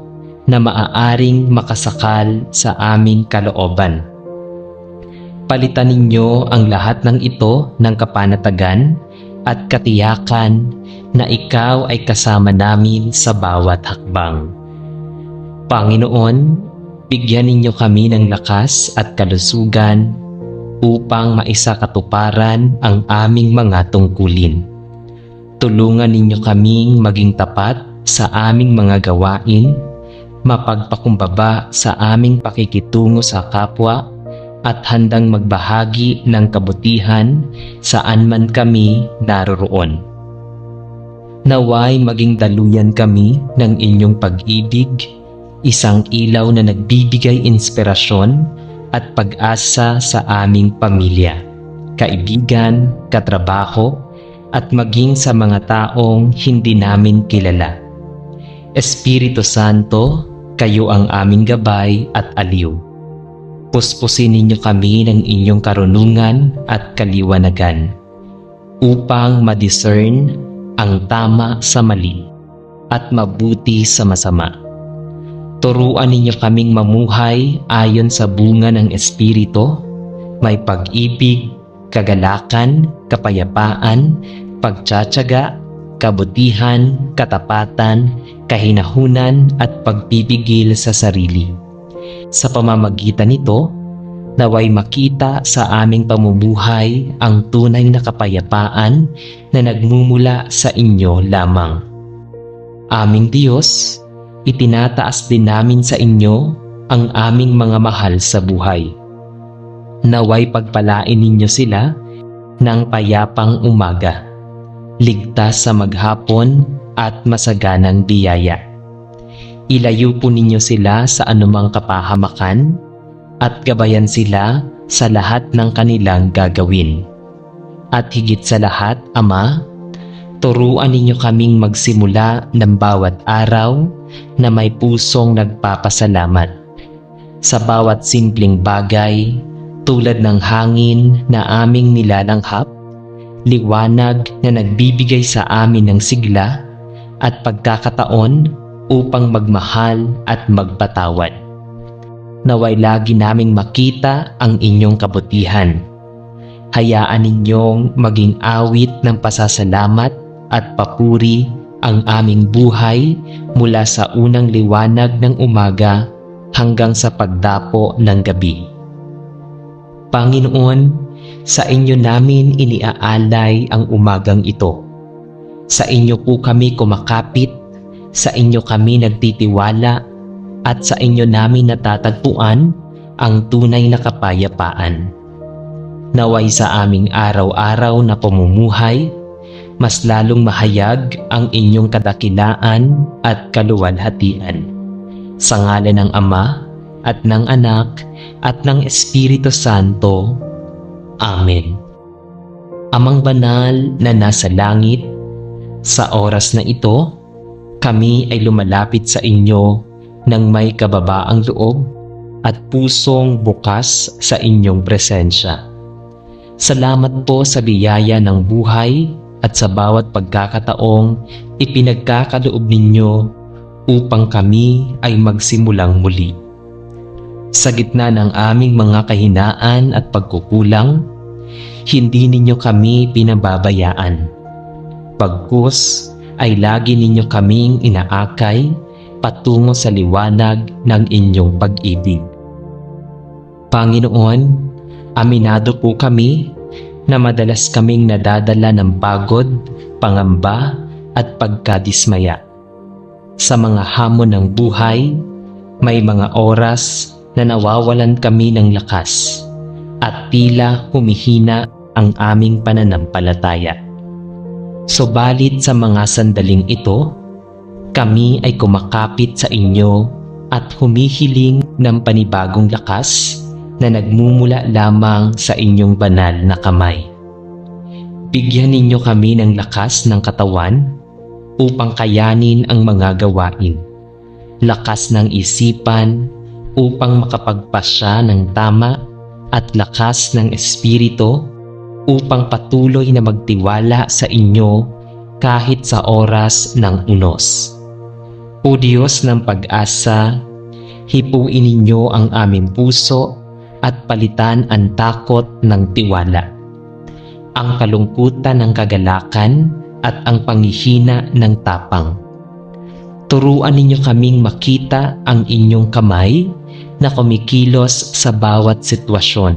na maaaring makasakal sa aming kalooban. Palitan ninyo ang lahat ng ito ng kapanatagan at katiyakan na ikaw ay kasama namin sa bawat hakbang. Panginoon, bigyan ninyo kami ng lakas at kalusugan upang maisakatuparan ang aming mga tungkulin. Tulungan ninyo kaming maging tapat sa aming mga gawain, mapagpakumbaba sa aming pakikitungo sa kapwa, at handang magbahagi ng kabutihan saan man kami naroroon. Naway maging daluyan kami ng inyong pag-ibig, isang ilaw na nagbibigay inspirasyon at pag-asa sa aming pamilya, kaibigan, katrabaho, at maging sa mga taong hindi namin kilala. Espiritu Santo, kayo ang aming gabay at aliw. Puspusin ninyo kami ng inyong karunungan at kaliwanagan upang ma-discern ang tama sa mali at mabuti sa masama. Turuan ninyo kaming mamuhay ayon sa bunga ng Espiritu, may pag-ibig, kagalakan, kapayapaan, pagtsatsaga, kabutihan, katapatan, kahinahunan at pagpipigil sa sarili. Sa pamamagitan nito, naway makita sa aming pamumuhay ang tunay na kapayapaan na nagmumula sa inyo lamang. Aming Diyos, itinataas din namin sa inyo ang aming mga mahal sa buhay. Naway pagpalain ninyo sila ng payapang umaga, ligtas sa maghapon at masaganang biyaya. Ilayo po ninyo sila sa anumang kapahamakan at gabayan sila sa lahat ng kanilang gagawin. At higit sa lahat, Ama, turuan ninyo kaming magsimula ng bawat araw na may pusong nagpapasalamat. Sa bawat simpleng bagay, tulad ng hangin na aming nilalanghap, liwanag na nagbibigay sa amin ng sigla, at pagkakataon upang magmahal at magpatawad. Naway lagi naming makita ang inyong kabutihan. Hayaan ninyong maging awit ng pasasalamat at papuri ang aming buhay mula sa unang liwanag ng umaga hanggang sa pagdapo ng gabi. Panginoon, sa inyo namin iniaalay ang umagang ito. Sa inyo po kami kumakapit, sa inyo kami nagtitiwala, at sa inyo namin natatagpuan ang tunay na kapayapaan. Naway sa aming araw-araw na pamumuhay, mas lalong mahayag ang inyong kadakilaan at kaluwalhatian. Sa ngalan ng Ama at ng Anak at ng Espiritu Santo. Amen. Amang banal na nasa langit, sa oras na ito, kami ay lumalapit sa inyo ng may kababaang loob at pusong bukas sa inyong presensya. Salamat po sa biyaya ng buhay at sa bawat pagkakataong ipinagkakaloob ninyo upang kami ay magsimulang muli. Sa gitna ng aming mga kahinaan at pagkukulang, hindi ninyo kami pinababayaan. Bagkus ay lagi ninyo kaming inaakay patungo sa liwanag ng inyong pag-ibig. Panginoon, aminado po kami na madalas kaming nadadala ng pagod, pangamba at pagkadismaya. Sa mga hamon ng buhay, may mga oras na nawawalan kami ng lakas at tila humihina ang aming pananampalataya. Subalit sa mga sandaling ito, kami ay kumakapit sa inyo at humihiling ng panibagong lakas na nagmumula lamang sa inyong banal na kamay. Bigyan ninyo kami ng lakas ng katawan upang kayanin ang mga gawain, lakas ng isipan upang makapagpasya ng tama, at lakas ng espiritu upang patuloy na magtiwala sa inyo kahit sa oras ng unos. O Diyos ng pag-asa, hipuin ninyo ang aming puso at palitan ang takot ng tiwala, ang kalungkutan ng kagalakan at ang panghihina ng tapang. Turuan ninyo kaming makita ang inyong kamay na kumikilos sa bawat sitwasyon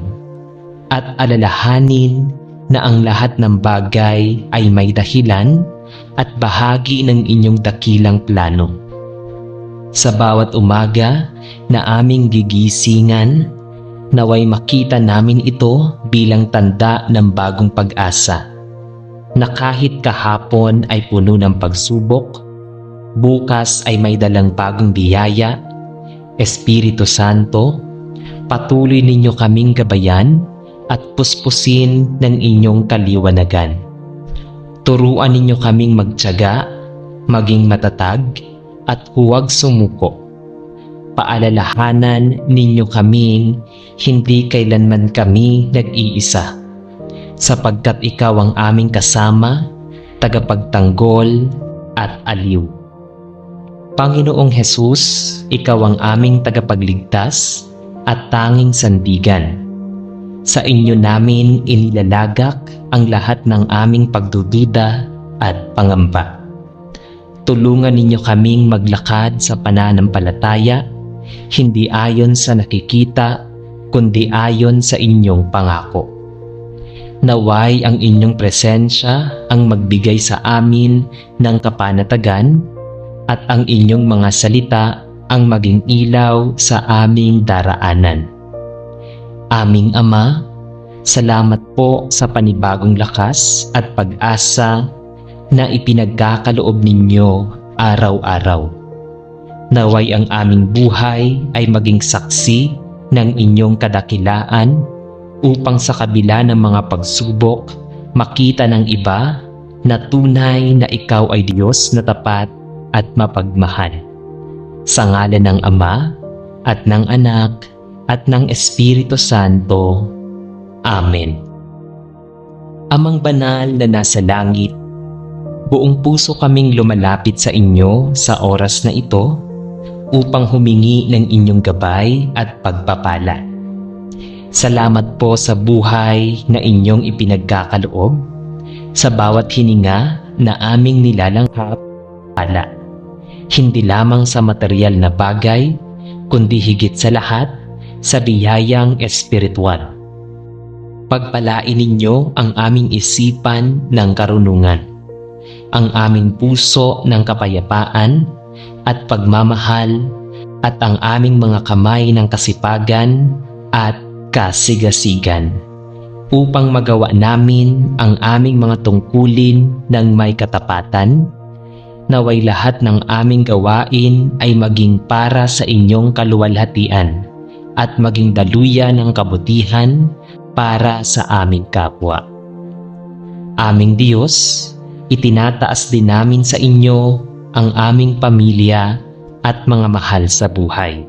at alalahanin na ang lahat ng bagay ay may dahilan at bahagi ng inyong dakilang plano. Sa bawat umaga na aming gigisingan, naway makita namin ito bilang tanda ng bagong pag-asa, na kahit kahapon ay puno ng pagsubok, bukas ay may dalang bagong biyaya. Espiritu Santo, patuloy ninyo kaming gabayan at puspusin ng inyong kaliwanagan. Turuan ninyo kaming magtiyaga, maging matatag, at huwag sumuko. Paalalahanan ninyo kaming hindi kailanman kami nag-iisa, sapagkat ikaw ang aming kasama, tagapagtanggol at aliw. Panginoong Hesus, ikaw ang aming tagapagligtas at tanging sandigan. Sa inyo namin inilalagak ang lahat ng aming pagdududa at pangamba. Tulungan ninyo kaming maglakad sa pananampalataya, hindi ayon sa nakikita, kundi ayon sa inyong pangako. Naway ang inyong presensya ang magbigay sa amin ng kapanatagan, at ang inyong mga salita ang maging ilaw sa aming daraanan. Aming Ama, salamat po sa panibagong lakas at pag-asa na ipinagkakaloob ninyo araw-araw. Naway ang aming buhay ay maging saksi ng inyong kadakilaan upang sa kabila ng mga pagsubok, makita ng iba na tunay na ikaw ay Diyos na tapat at mapagmahal. Sa ngalan ng Ama at ng Anak at ng Espiritu Santo. Amen. Amang banal na nasa langit, buong puso kaming lumalapit sa inyo sa oras na ito upang humingi ng inyong gabay at pagpapala. Salamat po sa buhay na inyong ipinagkakaloob, sa bawat hininga na aming nilalanghap pala. Hindi lamang sa material na bagay, kundi higit sa lahat, sa biyayang espiritual. Pagpalain ninyo ang aming isipan ng karunungan, ang aming puso ng kapayapaan at pagmamahal, at ang aming mga kamay ng kasipagan at kasigasigan, upang magawa namin ang aming mga tungkulin ng may katapatan. Naway lahat ng aming gawain ay maging para sa inyong kaluwalhatian at maging daluyan ng kabutihan para sa aming kapwa. Aming Diyos, itinataas din namin sa inyo ang aming pamilya at mga mahal sa buhay.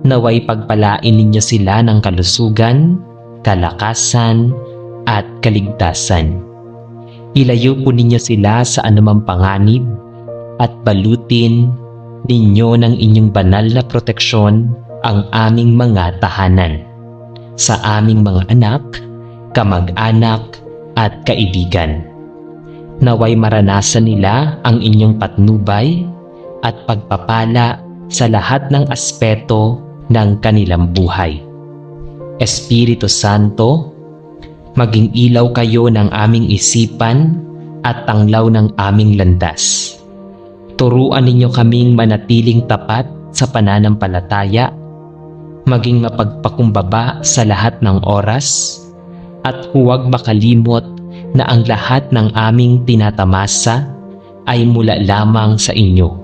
Naway pagpalain ninyo sila ng kalusugan, kalakasan, at kaligtasan. Ilayo po ninyo sila sa anumang panganib at balutin ninyo ng inyong banal na proteksyon ang aming mga tahanan, sa aming mga anak, kamag-anak at kaibigan. Naway maranasan nila ang inyong patnubay at pagpapala sa lahat ng aspeto ng kanilang buhay. Espiritu Santo, maging ilaw kayo ng aming isipan at tanglaw ng aming landas. Turuan ninyo kaming manatiling tapat sa pananampalataya, maging mapagpakumbaba sa lahat ng oras, at huwag makalimot na ang lahat ng aming tinatamasa ay mula lamang sa inyo.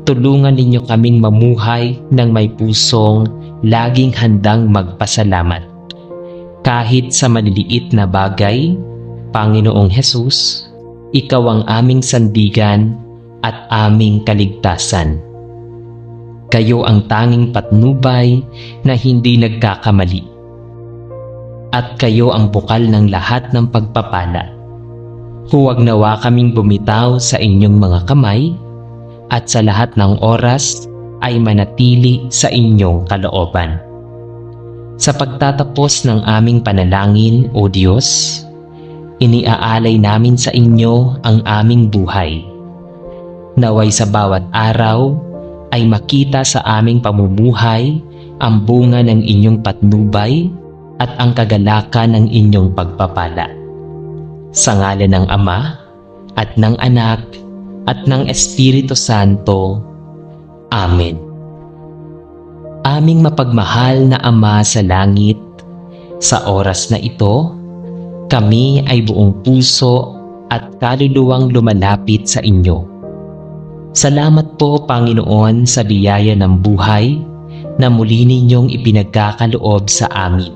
Tulungan ninyo kaming mamuhay ng may pusong laging handang magpasalamat. Kahit sa maliliit na bagay, Panginoong Hesus, Ikaw ang aming sandigan at aming kaligtasan. Kayo ang tanging patnubay na hindi nagkakamali. At kayo ang bukal ng lahat ng pagpapala. Huwag nawa kaming bumitaw sa inyong mga kamay at sa lahat ng oras ay manatili sa inyong kalooban. Sa pagtatapos ng aming panalangin, O Diyos, iniaalay namin sa inyo ang aming buhay. Naway sa bawat araw ay makita sa aming pamumuhay ang bunga ng inyong patnubay at ang kagalakan ng inyong pagpapala. Sa ngalan ng Ama at ng Anak at ng Espiritu Santo. Amen. Aming mapagmahal na Ama sa langit, sa oras na ito, kami ay buong puso at kaluluwang lumalapit sa inyo. Salamat po, Panginoon, sa biyaya ng buhay na muli ninyong ipinagkakaloob sa amin.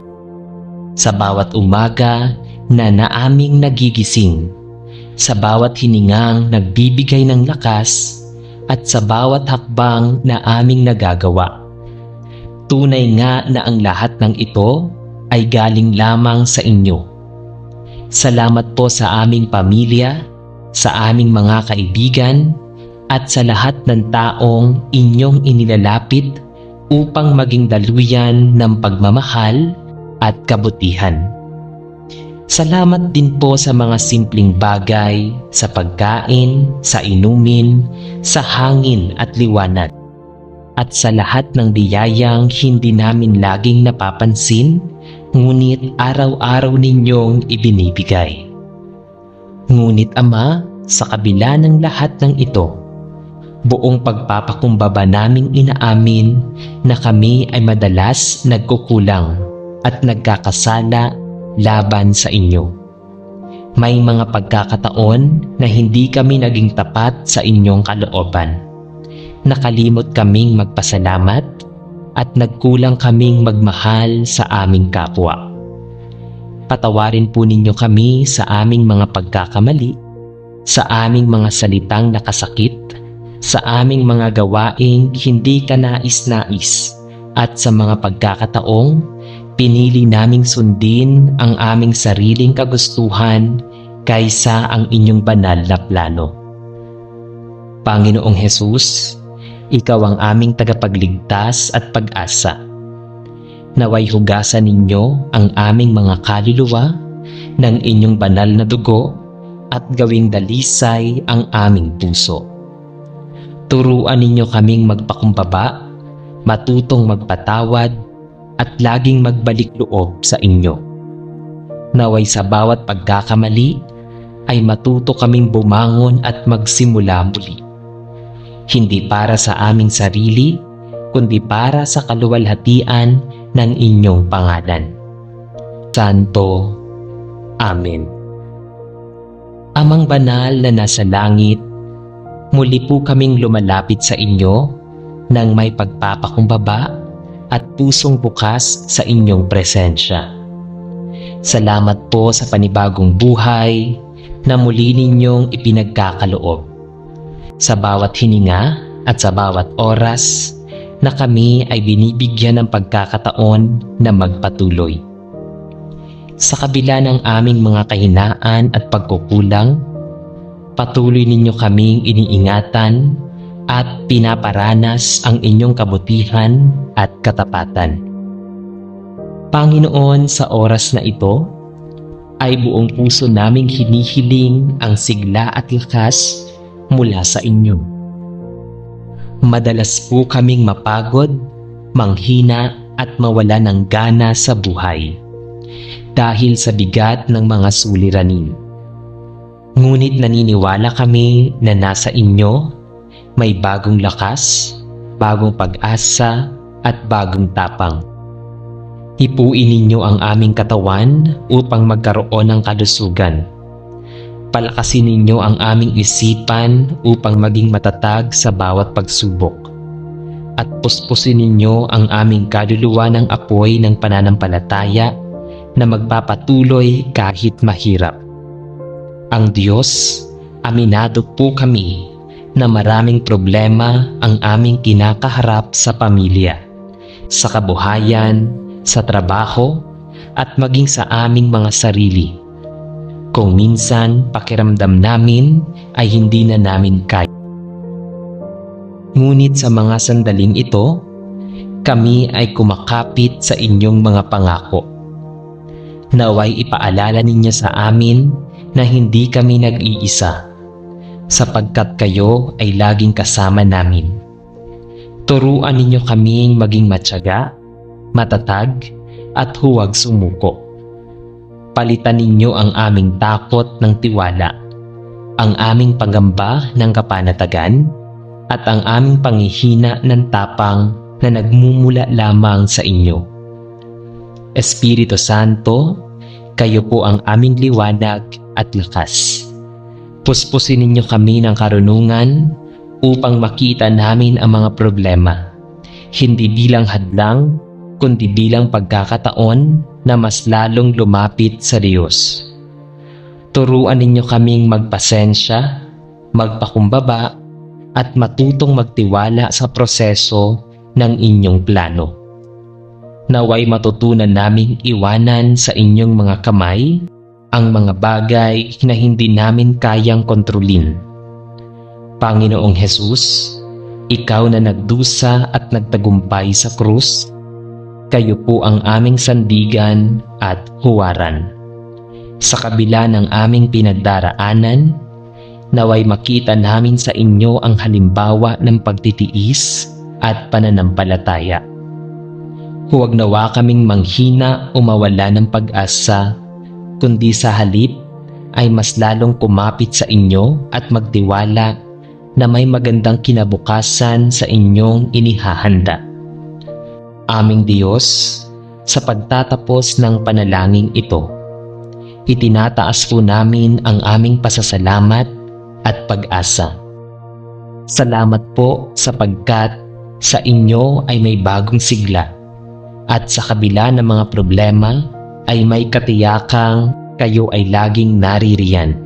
Sa bawat umaga na naaming nagigising, sa bawat hiningang nagbibigay ng lakas, at sa bawat hakbang na aming nagagawa. Tunay nga na ang lahat ng ito ay galing lamang sa inyo. Salamat po sa aming pamilya, sa aming mga kaibigan, at sa lahat ng taong inyong inilalapit upang maging daluyan ng pagmamahal at kabutihan. Salamat din po sa mga simpleng bagay, sa pagkain, sa inumin, sa hangin at liwanag, at sa lahat ng biyayang hindi namin laging napapansin, ngunit araw-araw ninyong ibinibigay. Ngunit Ama, sa kabila ng lahat ng ito, buong pagpapakumbaba naming inaamin na kami ay madalas nagkukulang at nagkakasala laban sa inyo. May mga pagkakataon na hindi kami naging tapat sa inyong kalooban. Nakalimot kaming magpasalamat at nagkulang kaming magmahal sa aming kapwa. Patawarin po ninyo kami sa aming mga pagkakamali, sa aming mga salitang nakasakit, sa aming mga gawaing hindi kanais-nais, at sa mga pagkakataong pinili naming sundin ang aming sariling kagustuhan kaysa ang inyong banal na plano. Panginoong Hesus, Ikaw ang aming tagapagligtas at pag-asa. Naway hugasan ninyo ang aming mga kaluluwa ng inyong banal na dugo at gawing dalisay ang aming puso. Turuan ninyo kaming magpakumbaba, matutong magpatawad, at laging magbalik loob sa inyo. Naway sa bawat pagkakamali ay matuto kaming bumangon at magsimula muli. Hindi para sa aming sarili, kundi para sa kaluwalhatian ng inyong pangalan. Santo. Amen. Amang banal na nasa langit, muli po kaming lumalapit sa inyo nang may pagpapakumbaba at pusong bukas sa inyong presensya. Salamat po sa panibagong buhay na muli ninyong ipinagkakaloob. Sa bawat hininga at sa bawat oras na kami ay binibigyan ng pagkakataon na magpatuloy. Sa kabila ng aming mga kahinaan at pagkukulang, patuloy ninyo kaming iniingatan at pinaparanas ang inyong kabutihan at katapatan. Panginoon, sa oras na ito, ay buong puso naming hinihiling ang sigla at lakas mula sa inyo. Madalas po kaming mapagod, manghina at mawala ng gana sa buhay dahil sa bigat ng mga suliranin. Ngunit naniniwala kami na nasa inyo may bagong lakas, bagong pag-asa at bagong tapang. Hipuin ninyo ang aming katawan upang magkaroon ng kalusugan. Palakasin ninyo ang aming isipan upang maging matatag sa bawat pagsubok. At puspusin ninyo ang aming kaluluwa ng apoy ng pananampalataya na magpapatuloy kahit mahirap. Ang Diyos, aminado po kami na maraming problema ang aming kinakaharap sa pamilya, sa kabuhayan, sa trabaho, at maging sa aming mga sarili. Kung minsan pakiramdam namin ay hindi na namin kaya. Ngunit sa mga sandaling ito, kami ay kumakapit sa inyong mga pangako. Naway ipaalala ninyo sa amin na hindi kami nag-iisa, sapagkat kayo ay laging kasama namin. Turuan ninyo kaming maging matyaga, matatag, at huwag sumuko. Palitan ninyo ang aming takot ng tiwala, ang aming pagamba ng kapanatagan, at ang aming panghihina ng tapang na nagmumula lamang sa inyo. Espiritu Santo, kayo po ang aming liwanag at lakas. Puspusin ninyo kami ng karunungan upang makita namin ang mga problema, hindi bilang hadlang, kundi bilang pagkakataon na mas lalong lumapit sa Diyos. Turuan ninyo kaming magpasensya, magpakumbaba, at matutong magtiwala sa proseso ng inyong plano. Naway matutunan naming iwanan sa inyong mga kamay ang mga bagay na hindi namin kayang kontrolin. Panginoong Hesus, ikaw na nagdusa at nagtagumpay sa krus, kayo po ang aming sandigan at huwaran. Sa kabila ng aming pinagdaraanan, naway makita namin sa inyo ang halimbawa ng pagtitiis at pananampalataya. Huwag nawa kaming manghina o mawala ng pag-asa, kundi sa halip ay mas lalong kumapit sa inyo at magtiwala na may magandang kinabukasan sa inyong inihahanda. Aming Diyos, sa pagtatapos ng panalangin ito, itinataas po namin ang aming pasasalamat at pag-asa. Salamat po sapagkat sa inyo ay may bagong sigla at sa kabila ng mga problema ay may katiyakang kayo ay laging naririyan.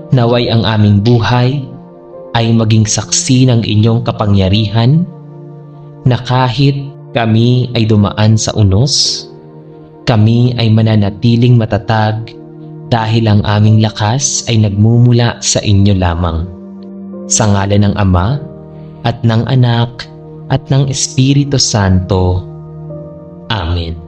Naway ang aming buhay ay maging saksi ng inyong kapangyarihan na kahit kami ay dumaan sa unos, kami ay mananatiling matatag dahil ang aming lakas ay nagmumula sa inyo lamang. Sa ngalan ng Ama, at ng Anak, at ng Espiritu Santo. Amen.